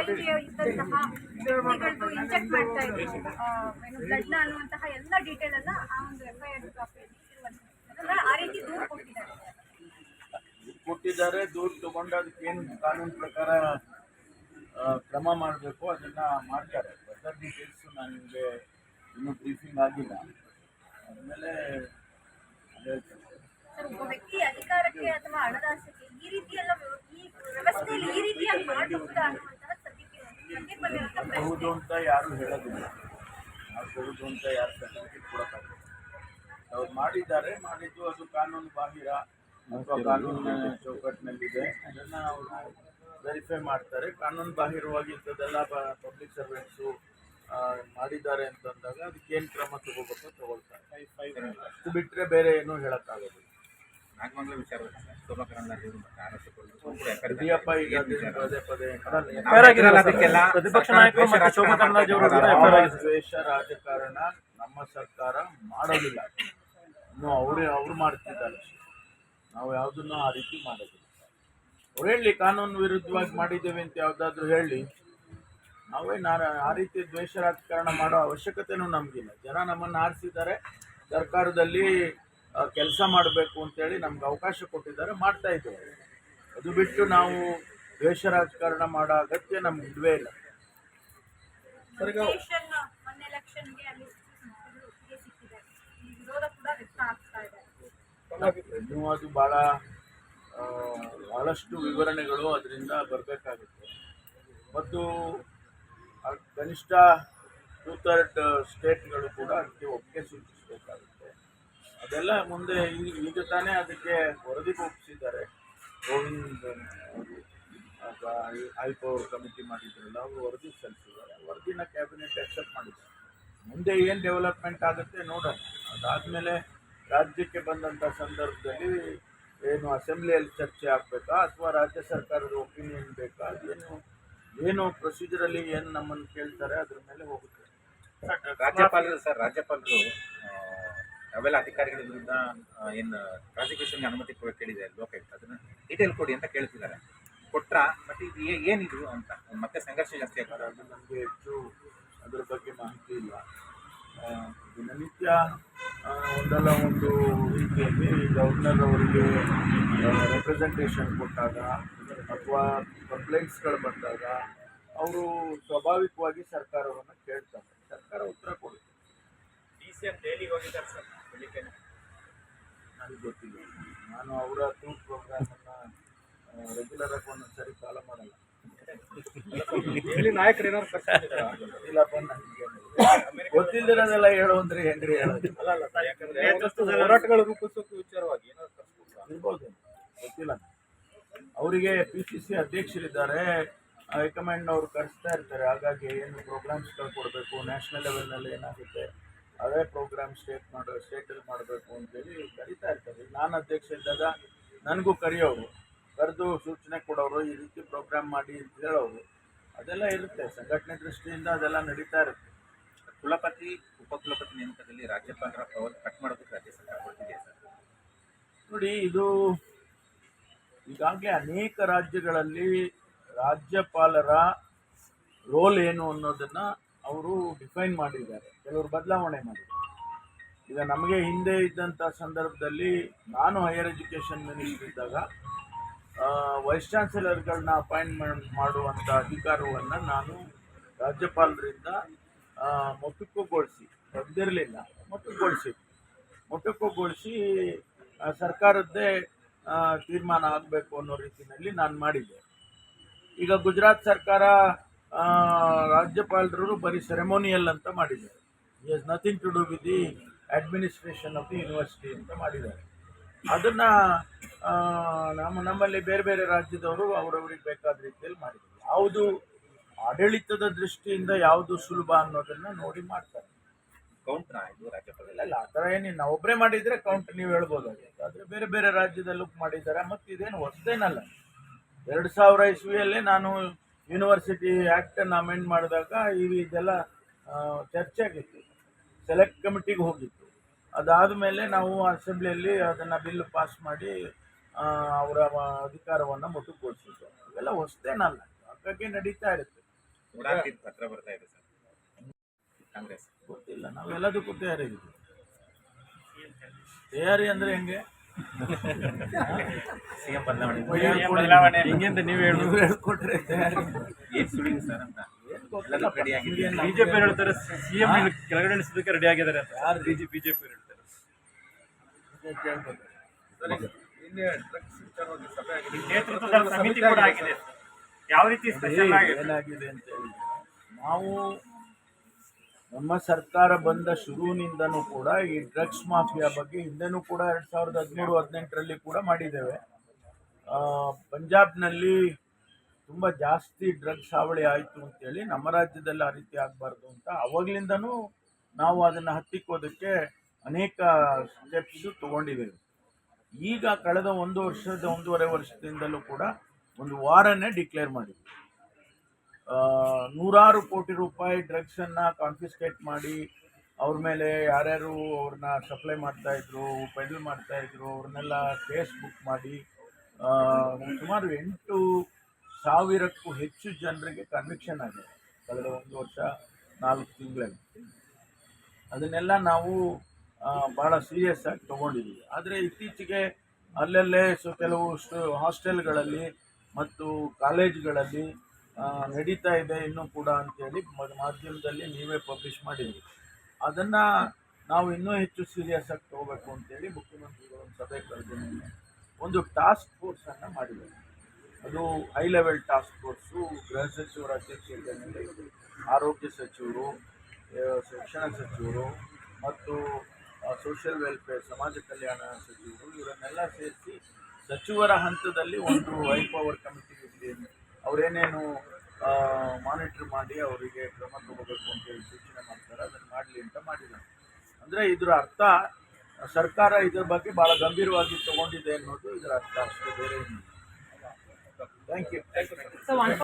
ಇದ್ದಂತಹ ವ್ಯಕ್ತಿಗಳದ್ದು ಇಂಜೆಕ್ಟ್ ಮಾಡ್ತಾ ಇದ್ರು ಬ್ಲಡ್ನ ಅನ್ನುವಂತಹ ಎಲ್ಲ ಡೀಟೇಲ್ ಅನ್ನ ಆ ಒಂದು FIR ಕಾಪಿಯಲ್ಲಿ ಆ ರೀತಿ ದೂರು ಕೊಟ್ಟಿದ್ದಾರೆ. ದೂರು ತಗೊಂಡು ಅದಕ್ಕೇನು ಕಾನೂನು ಪ್ರಕಾರ ಕ್ರಮ ಮಾಡಬೇಕು ಅದನ್ನ ಮಾಡ್ತಾರೆ. ಅದರ್ ಡೀಟೇಲ್ಸ್ ನನಗೆ ಇನ್ನೂ ಬ್ರೀಫಿಂಗ್ ಆಗಿಲ್ಲ. ಆಮೇಲೆ ಒಬ್ಬ ವ್ಯಕ್ತಿ ಅಧಿಕಾರಕ್ಕೆ ಅಥವಾ ಹಣದ ಆಸೆಗೆ ಈ ರೀತಿ ಎಲ್ಲ ಈ ವ್ಯವಸ್ಥೆಯಲ್ಲಿ ಈ ರೀತಿಯಾಗಿ ಮಾಡಬಹುದಾ ಅನ್ನುವಂತಹ ಹೌದು ಅಂತ ಯಾರು ಹೇಳೋದಿಲ್ಲ. ಆಗಬಹುದು ಅಂತ ಯಾರು ಸರ್ಟಿಫಿಕೇಟ್ ಕೊಡೋಕ್ಕಾಗಲ್ಲ. ಅವ್ರು ಮಾಡಿದ್ದಾರೆ, ಮಾಡಿದ್ದು ಅದು ಕಾನೂನು ಬಾಹಿರ ಅಥವಾ ಕಾನೂನಿನ ಚೌಕಟ್ಟಿನಲ್ಲಿದೆ. ಅದನ್ನು ಅವರು ವೆರಿಫೈ ಮಾಡ್ತಾರೆ. ಕಾನೂನು ಬಾಹಿರವಾಗಿ ಇಂಥದ್ದೆಲ್ಲ ಪಬ್ಲಿಕ್ ಸರ್ವೆಂಟ್ಸು ಮಾಡಿದ್ದಾರೆ ಅಂತಂದಾಗ ಅದಕ್ಕೇನು ಕ್ರಮ ತಗೋಬೇಕು ತಗೊಳ್ತಾರೆ. ಅಷ್ಟು ಬಿಟ್ಟರೆ ಬೇರೆ ಏನೂ ಹೇಳೋಕ್ಕಾಗೋದಿಲ್ಲ. ನಾಗಮಂಗಲ ವಿಚಾರ ಇದೆಯಪ್ಪ ಈಗ ಪದೇ ಪದೇ ಪ್ರತಿಪಕ್ಷ ನಾಯಕರು ದ್ವೇಷ ರಾಜಕಾರಣ ನಮ್ಮ ಸರ್ಕಾರ ಮಾಡೋದಿಲ್ಲ. ಇನ್ನು ಅವ್ರು ಮಾಡ್ತಿದ್ದಾರೆ. ನಾವು ಯಾವುದನ್ನು ಆ ರೀತಿ ಮಾಡೋದಿಲ್ಲ. ಅವ್ರು ಹೇಳಿ ಕಾನೂನು ವಿರುದ್ಧವಾಗಿ ಮಾಡಿದ್ದೇವೆ ಅಂತ ಯಾವುದಾದ್ರೂ ಹೇಳಿ. ನಾನು ಆ ರೀತಿ ದ್ವೇಷ ರಾಜಕಾರಣ ಮಾಡೋ ಅವಶ್ಯಕತೆನೂ ನಮಗಿಲ್ಲ. ಜನ ನಮ್ಮನ್ನು ಆರಿಸಿದ್ದಾರೆ, ಸರ್ಕಾರದಲ್ಲಿ ಕೆಲಸ ಮಾಡಬೇಕು ಅಂತೇಳಿ ನಮ್ಗೆ ಅವಕಾಶ ಕೊಟ್ಟಿದ್ದಾರೆ, ಮಾಡ್ತಾ ಇದ್ದೇವೆ. ಅದು ಬಿಟ್ಟು ನಾವು ದ್ವೇಷ ರಾಜಕಾರಣ ಮಾಡೋ ಅಗತ್ಯ ನಮ್ಗೆ ಇಲ್ವೇ ಇಲ್ಲ. ಇನ್ನೂ ಅದು ಬಹಳಷ್ಟು ವಿವರಣೆಗಳು ಅದರಿಂದ ಬರಬೇಕಾಗುತ್ತೆ. ಮತ್ತು ಕನಿಷ್ಠ 2/3 ಸ್ಟೇಟ್ಗಳು ಕೂಡ ಅದಕ್ಕೆ ಒಪ್ಪಿಗೆ ಸೂಚಿಸಬೇಕಾಗುತ್ತೆ. ಅದೆಲ್ಲ ಮುಂದೆ ಈಗ ತಾನೇ ಅದಕ್ಕೆ ವರದಿ ಒಪ್ಪಿಸಿದ್ದಾರೆ. ಗೋವಿಂದ್ ಹೈಪವರ್ ಕಮಿಟಿ ಮಾಡಿದ್ರಲ್ಲ, ಅವರು ವರದಿ ಸಲ್ಲಿಸಿದ್ದಾರೆ. ವರದಿನ ಕ್ಯಾಬಿನೆಟ್ ಅಕ್ಸೆಪ್ಟ್ ಮಾಡಿದ್ದಾರೆ. ಮುಂದೆ ಏನು ಡೆವಲಪ್ಮೆಂಟ್ ಆಗುತ್ತೆ ನೋಡೋಣ. ಅದಾದಮೇಲೆ ರಾಜ್ಯಕ್ಕೆ ಬಂದಂಥ ಸಂದರ್ಭದಲ್ಲಿ ಏನು ಅಸೆಂಬ್ಲಿಯಲ್ಲಿ ಚರ್ಚೆ ಆಗಬೇಕಾ ಅಥವಾ ರಾಜ್ಯ ಸರ್ಕಾರದ ಒಪಿನಿಯನ್ ಬೇಕಾ, ಏನು ಪ್ರೊಸೀಜರಲ್ಲಿ ಏನು ನಮ್ಮನ್ನು ಕೇಳ್ತಾರೆ ಅದ್ರ ಮೇಲೆ ಹೋಗುತ್ತೆ. ರಾಜ್ಯಪಾಲರು ಅವೆಲ್ಲ ಅಧಿಕಾರಿಗಳ ವಿರುದ್ಧ ಏನು ಪ್ರಾಸಿಕ್ಯೂಷನ್ಗೆ ಅನುಮತಿ ಕೇಳಿದೆ ಲೋಕಾಯುಕ್ತ, ಅದನ್ನ ಡೀಟೇಲ್ ಕೊಡಿ ಅಂತ ಕೇಳ್ತಿದ್ದಾರೆ. ಕೊಟ್ರ ಮತ್ತೆ ಇದು ಏನಿದು ಅಂತ ಮತ್ತೆ ಸಂಘರ್ಷ ಜಾಸ್ತಿ ಆಗ್ತದೆ. ಅದು ನಮಗೆ ಹೆಚ್ಚು ಅದ್ರ ಬಗ್ಗೆ ಮಾಹಿತಿ ಇಲ್ಲ. ದಿನನಿತ್ಯ ಒಂದಲ್ಲ ಒಂದು ರೀತಿಯಲ್ಲಿ ಗವರ್ನರ್ ಅವರಿಗೆ ರೆಪ್ರೆಸೆಂಟೇಷನ್ ಕೊಟ್ಟಾಗ ಅಥವಾ ಕಂಪ್ಲೇಂಟ್ಸ್ಗಳು ಬಂದಾಗ ಅವರು ಸ್ವಾಭಾವಿಕವಾಗಿ ಸರ್ಕಾರವನ್ನು ಕೇಳ್ತಾರೆ. ಸರ್ಕಾರ ಉತ್ತರ ಕೊಡುತ್ತೆ. ಡೈಲಿ ಹೋಗಿದ್ದಾರೆ ಸರ್, ಬೆಳಿಗ್ಗೆ ನನಗೆ ಗೊತ್ತಿಲ್ಲ. ನಾನು ಅವರ ಟೂರ್ ಪ್ರೋಗ್ರಾಮನ್ನು ರೆಗ್ಯುಲರ್ ಆಗಿ ಒಂದೊಂದು ಸರಿ ಫಾಲೋ ಮಾಡಲ್ಲ. ನಾಯಕರು ಏನಾದ್ರು ಇಲ್ಲಪ್ಪ, ನನಗೆ ಗೊತ್ತಿಲ್ಲದಿರೋದೆಲ್ಲ ಹೇಳು ಅಂದ್ರೆ ಹೆಂಗ್ರಿ ಹೇಳೋದು. ಹೋರಾಟಗಳು ರೂಪಿಸೋಕೆ ವಿಚಾರವಾಗಿ ಏನಾದ್ರು ಇರ್ಬೋದು, ಗೊತ್ತಿಲ್ಲ. ಅವರಿಗೆ PCC ಅಧ್ಯಕ್ಷರಿದ್ದಾರೆ, ಹೈಕಮಾಂಡ್ ಅವರು ಕರೆಸ್ತಾ ಇರ್ತಾರೆ. ಹಾಗಾಗಿ ಏನು ಪ್ರೋಗ್ರಾಮ್ಸ್ಗಳು ಕೊಡಬೇಕು, ನ್ಯಾಷನಲ್ ಲೆವೆಲ್ನಲ್ಲಿ ಏನಾಗುತ್ತೆ ಅದೇ ಪ್ರೋಗ್ರಾಮ್ ಸ್ಟೇಟಲ್ಲಿ ಮಾಡಬೇಕು ಅಂತೇಳಿ ಕರೀತಾ ಇರ್ತಾರೆ. ನಾನು ಅಧ್ಯಕ್ಷ ಇದ್ದಾಗ ನನಗೂ ಕರೆಯೋರು, ಕರೆದು ಸೂಚನೆ ಕೊಡೋರು, ಈ ರೀತಿ ಪ್ರೋಗ್ರಾಮ್ ಮಾಡಿ ಅಂತ ಹೇಳೋರು. ಅದೆಲ್ಲ ಇರುತ್ತೆ. ಸಂಘಟನೆ ದೃಷ್ಟಿಯಿಂದ ಅದೆಲ್ಲ ನಡೀತಾ ಇರುತ್ತೆ. ಕುಲಪತಿ ಉಪಕುಲಪತಿ ನೇಮಕದಲ್ಲಿ ರಾಜ್ಯಪಾಲರ ಪವರ್ ಕಟ್ ಮಾಡೋದಕ್ಕೆ ರಾಜ್ಯ ಸರ್ಕಾರ ಹೊರಟಿದೆ ಸರ್. ನೋಡಿ, ಇದು ಈಗಾಗಲೇ ಅನೇಕ ರಾಜ್ಯಗಳಲ್ಲಿ ರಾಜ್ಯಪಾಲರ ರೋಲ್ ಏನು ಅನ್ನೋದನ್ನು ಅವರು ಡಿಫೈನ್ ಮಾಡಿದ್ದಾರೆ, ಕೆಲವರು ಬದಲಾವಣೆ ಮಾಡಿದ್ದಾರೆ. ಈಗ ನಮಗೆ ಹಿಂದೆ ಇದ್ದಂಥ ಸಂದರ್ಭದಲ್ಲಿ ನಾನು ಹೈಯರ್ ಎಜುಕೇಷನ್ ಮಿನಿಸ್ಟರ್ ಇದ್ದಾಗ ವೈಸ್ ಚಾನ್ಸಲರ್ಗಳನ್ನ ಅಪಾಯಿಂಟ್ಮೆಂಟ್ ಮಾಡುವಂಥ ಅಧಿಕಾರವನ್ನು ನಾನು ರಾಜ್ಯಪಾಲರಿಂದ ಮೊಟಕುಗೊಳಿಸಿ, ಬಂದಿರಲಿಲ್ಲ, ಮೊಟಕುಗೊಳಿಸಿ ಸರ್ಕಾರದ್ದೇ ತೀರ್ಮಾನ ಆಗಬೇಕು ಅನ್ನೋ ರೀತಿಯಲ್ಲಿ ನಾನು ಮಾಡಿದ್ದೆ. ಈಗ ಗುಜರಾತ್ ಸರ್ಕಾರ ರಾಜ್ಯಪಾಲರು ಬರೀ ಸೆರೆಮೋನಿಯಲ್ ಅಂತ ಮಾಡಿದ್ದಾರೆ. It has nothing to do with the administration of the university ಅಂತ ಮಾಡಿದ್ದಾರೆ. ಅದನ್ನು ನಮ್ಮಲ್ಲಿ ಬೇರೆ ಬೇರೆ ರಾಜ್ಯದವರು ಅವರವ್ರಿಗೆ ಬೇಕಾದ ರೀತಿಯಲ್ಲಿ ಮಾಡಿದ್ದಾರೆ. ಯಾವುದು ಆಡಳಿತದ ದೃಷ್ಟಿಯಿಂದ ಯಾವುದು ಸುಲಭ ಅನ್ನೋದನ್ನು ನೋಡಿ ಮಾಡ್ತಾರೆ. ಕೌಂಟ್ ಇದು ರಾಜ್ಯಪಾಲ ಇಲ್ಲ, ಆ ಥರ ಏನಿಲ್ಲ. ನಾವು ಒಬ್ಬರೇ ಮಾಡಿದರೆ ಕೌಂಟ್ ನೀವು ಹೇಳ್ಬೋದು. ಆದರೆ ಬೇರೆ ಬೇರೆ ರಾಜ್ಯದಲ್ಲೂ ಮಾಡಿದ್ದಾರೆ. ಮತ್ತು ಇದೇನು ಹೊಸದೇನಲ್ಲ. 2000 ಇಸ್ವಿಯಲ್ಲೇ ನಾನು ಯೂನಿವರ್ಸಿಟಿ ಆ್ಯಕ್ಟನ್ನು ಅಮೆಂಡ್ ಮಾಡಿದಾಗ ಇದೆಲ್ಲ ಚರ್ಚೆ ಆಗಿತ್ತು, ಸೆಲೆಕ್ಟ್ ಕಮಿಟಿಗೆ ಹೋಗಿತ್ತು. ಅದಾದಮೇಲೆ ನಾವು ಅಸೆಂಬ್ಲಿಯಲ್ಲಿ ಅದನ್ನು ಬಿಲ್ ಪಾಸ್ ಮಾಡಿ ಅವರ ಅಧಿಕಾರವನ್ನು ಮೊಟಕುಗೊಳಿಸಿದ್ದು. ಇವೆಲ್ಲ ಹೊಸದೇನಲ್ಲ, ಹಾಗಾಗಿ ನಡೀತಾ ಇರುತ್ತೆ. ಉಡಾನ್ತೀರ್ಥ ಪತ್ರ ಬರ್ತಾ ಇದೆ ಸರ್ ಕಾಂಗ್ರೆಸ್. ಗೊತ್ತಿಲ್ಲ, ನಾವೆಲ್ಲದಕ್ಕೂ ತಯಾರಾಗಿದ್ದೀವಿ. ತಯಾರಿ ಅಂದ್ರೆ ಹೆಂಗೆ? ಸಿಎಂ ಬದಲಾವಣೆ ಹಿಂಗೆಂತ ನೀವು ನೀವು ಹೇಳ್ಕೊಟ್ರೆ ತಯಾರಿ ಏನ್ ಸುಳಿವು ಸರ್ ಅಂತ ಎಲ್ಲದೂ ರೆಡಿ ಆಗಿದೆ. ಬಿಜೆಪಿ ಹೇಳ್ತಾರೆ ಸಿಎಂ ಕೆಳಗಡೆ ಇಳಿಸೋದಕ್ಕೆ ರೆಡಿ ಆಗಿದ್ದಾರೆ ಅಂತ. ಯಾರು? ಬಿಜೆಪಿ ಹೇಳ್ತಾರೆ. ಕೇಳ್ಬೇಕು. ನೇತೃತ್ವದ ಸಮಿತಿ ಕೂಡ ಆಗಿದೆ. ಯಾವ ರೀತಿ ಸ್ಪೆಷಲ್ ಆಗಿದೆ? ಏನಾಗಿದೆ ಅಂತ ಹೇಳಿದ್ರೆ, ನಾವು ನಮ್ಮ ಸರ್ಕಾರ ಬಂದ ಶುರುವಿನಿಂದನೂ ಕೂಡ ಈ ಡ್ರಗ್ಸ್ ಮಾಫಿಯಾ ಬಗ್ಗೆ ಹಿಂದೆನೂ ಕೂಡ 2013-18ರಲ್ಲಿ ಕೂಡ ಮಾಡಿದ್ದೇವೆ. ಪಂಜಾಬ್ನಲ್ಲಿ ತುಂಬ ಜಾಸ್ತಿ ಡ್ರಗ್ಸ್ ಹಾವಳಿ ಆಯಿತು ಅಂತೇಳಿ ನಮ್ಮ ರಾಜ್ಯದಲ್ಲಿ ಆ ರೀತಿ ಆಗಬಾರ್ದು ಅಂತ ಅವಾಗಲಿಂದನೂ ನಾವು ಅದನ್ನು ಹತ್ತಿಕ್ಕೋದಕ್ಕೆ ಅನೇಕ ಸ್ಟೆಪ್ಸ್ ತಗೊಂಡಿದ್ದೇವೆ. ಈಗ ಕಳೆದ 1-1.5 ವರ್ಷದಿಂದಲೂ ಕೂಡ ಒಂದು ವಾರನೇ ಡಿಕ್ಲೇರ್ ಮಾಡಿದ್ವಿ. ನೂರಾರು ಕೋಟಿ ರೂಪಾಯಿ ಡ್ರಗ್ಸನ್ನು ಕಾನ್ಫಿಸ್ಕೇಟ್ ಮಾಡಿ ಅವ್ರ ಮೇಲೆ ಯಾರ್ಯಾರು ಅವ್ರನ್ನ ಸಪ್ಲೈ ಮಾಡ್ತಾಯಿದ್ರು, ಪೆಡಲ್ ಮಾಡ್ತಾಯಿದ್ರು, ಅವ್ರನ್ನೆಲ್ಲ ಕೇಸ್ ಬುಕ್ ಮಾಡಿ ಸುಮಾರು 8,000ಕ್ಕೂ ಹೆಚ್ಚು ಜನರಿಗೆ ಕನ್ವಿಕ್ಷನ್ ಆಗಿದೆ ಕಳೆದ 1 ವರ್ಷ 4 ತಿಂಗಳಲ್ಲಿ. ಅದನ್ನೆಲ್ಲ ನಾವು ಭಾಳ ಸೀರಿಯಸ್ ಆಗಿ ತೊಗೊಂಡಿದ್ದೀವಿ. ಆದರೆ ಇತ್ತೀಚೆಗೆ ಅಲ್ಲಲ್ಲೇ ಕೆಲವು ಹಾಸ್ಟೆಲ್ಗಳಲ್ಲಿ ಮತ್ತು ಕಾಲೇಜ್ಗಳಲ್ಲಿ ನಡೀತಾ ಇದೆ ಇನ್ನೂ ಕೂಡ ಅಂತೇಳಿ ಮಾಧ್ಯಮದಲ್ಲಿ ನೀವೇ ಪಬ್ಲಿಷ್ ಮಾಡಿದ್ವಿ. ಅದನ್ನು ನಾವು ಇನ್ನೂ ಹೆಚ್ಚು ಸೀರಿಯಸ್ ಆಗಿ ತೊಗೋಬೇಕು ಅಂತೇಳಿ ಮುಖ್ಯಮಂತ್ರಿಗಳು ಒಂದು ಸಭೆ ಕರೆದು ಒಂದು ಟಾಸ್ಕ್ ಫೋರ್ಸನ್ನು ಮಾಡಿದ್ದಾರೆ. ಅದು ಹೈ ಲೆವೆಲ್ ಟಾಸ್ಕ್ ಫೋರ್ಸು ಗೃಹ ಸಚಿವರ ಅಧ್ಯಕ್ಷತೆಯಲ್ಲಿ ಆರೋಗ್ಯ ಸಚಿವರು, ಶಿಕ್ಷಣ ಸಚಿವರು ಮತ್ತು ಸೋಷಿಯಲ್ ವೆಲ್ಫೇರ್ ಸಮಾಜ ಕಲ್ಯಾಣ ಸಚಿವರು ಇವರನ್ನೆಲ್ಲ ಸೇರಿಸಿ ಸಚಿವರ ಹಂತದಲ್ಲಿ ಒಂದು ಹೈ ಪವರ್ ಕಮಿಟಿ ಅವರೇನೇನು ಮಾನಿಟ್ರ್ ಮಾಡಿ ಅವರಿಗೆ ಕ್ರಮ ತಗೋಬೇಕು ಅಂತೇಳಿ ಸೂಚನೆ ಮಾಡ್ತಾರೆ, ಅದನ್ನು ಮಾಡಲಿ ಅಂತ ಮಾಡಿದ್ದಾರೆ. ಅಂದರೆ ಇದರ ಅರ್ಥ ಸರ್ಕಾರ ಇದರ ಬಗ್ಗೆ ಭಾಳ ಗಂಭೀರವಾಗಿ ತಗೊಂಡಿದೆ ಅನ್ನೋದು ಇದರ ಅರ್ಥ, ಅಷ್ಟೇ, ಬೇರೆ ಏನಿಲ್ಲ. Thank you.